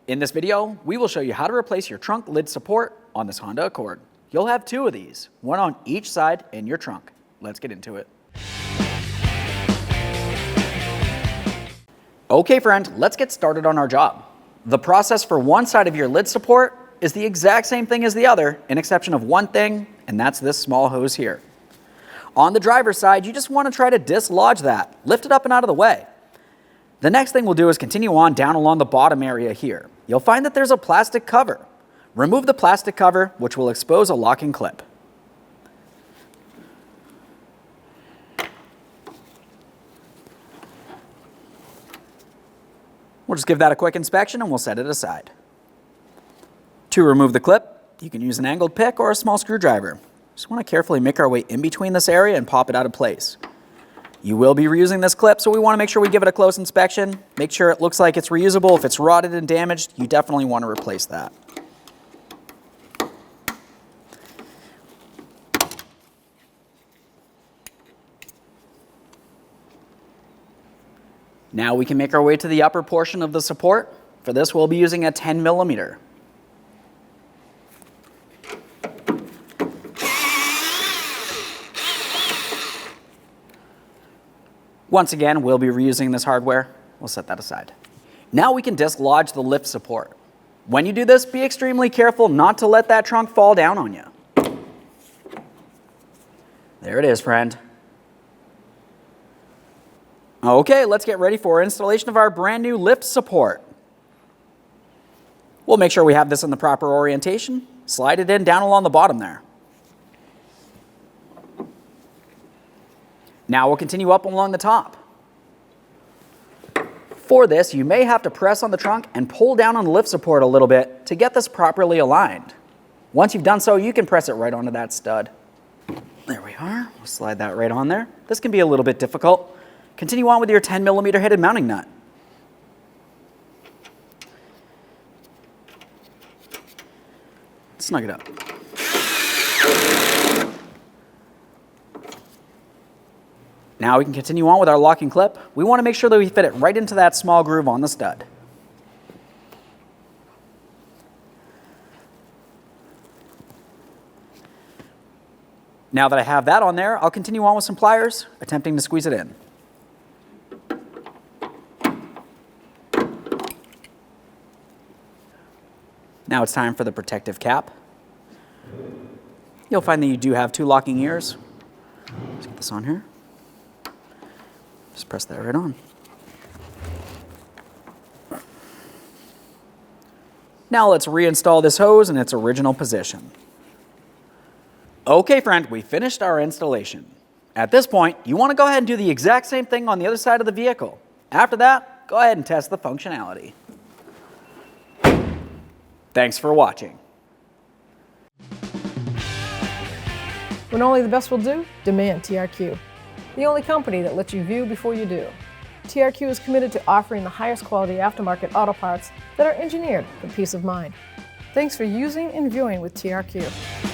In this video, we will show you how to replace your trunk lid support on this Honda Accord. You'll have two of these, one on each side in your trunk. Let's get into it. Okay friend, let's get started on our job. The process for one side of your lid support is the exact same thing as the other, an exception of one thing, and that's this small hose here. On the driver's side, you just want to try to dislodge that, lift it up and out of the way. The next thing we'll do is continue on down along the bottom area here. You'll find that there's a plastic cover. Remove the plastic cover, which will expose a locking clip. We'll just give that a quick inspection and we'll set it aside. To remove the clip, you can use an angled pick or a small screwdriver. Just want to carefully make our way in between this area and pop it out of place. You will be reusing this clip, so we want to make sure we give it a close inspection. Make sure it looks like it's reusable. If it's rotted and damaged, you definitely want to replace that. Now we can make our way to the upper portion of the support. For this, we'll be using a 10mm. Once again, we'll be reusing this hardware. We'll set that aside. Now we can dislodge the lift support. When you do this, be extremely careful not to let that trunk fall down on you. There it is, friend. Okay, let's get ready for installation of our brand new lift support. We'll make sure we have this in the proper orientation. Slide it in down along the bottom there. Now we'll continue up along the top. For this, you may have to press on the trunk and pull down on the lift support a little bit to get this properly aligned. Once you've done so, you can press it right onto that stud. There we are. We'll slide that right on there. This can be a little bit difficult. Continue on with your 10mm headed mounting nut. Snug it up. Now we can continue on with our locking clip. We want to make sure that we fit it right into that small groove on the stud. Now that I have that on there, I'll continue on with some pliers, attempting to squeeze it in. Now it's time for the protective cap. You'll find that you do have two locking ears. Let's get this on here. Just press that right on. Now let's reinstall this hose in its original position. Okay friend, we finished our installation. At this point, you want to go ahead and do the exact same thing on the other side of the vehicle. After that, go ahead and test the functionality. Thanks for watching. When only the best will do, demand TRQ. The only company that lets you view before you do. TRQ is committed to offering the highest quality aftermarket auto parts that are engineered for peace of mind. Thanks for using and viewing with TRQ.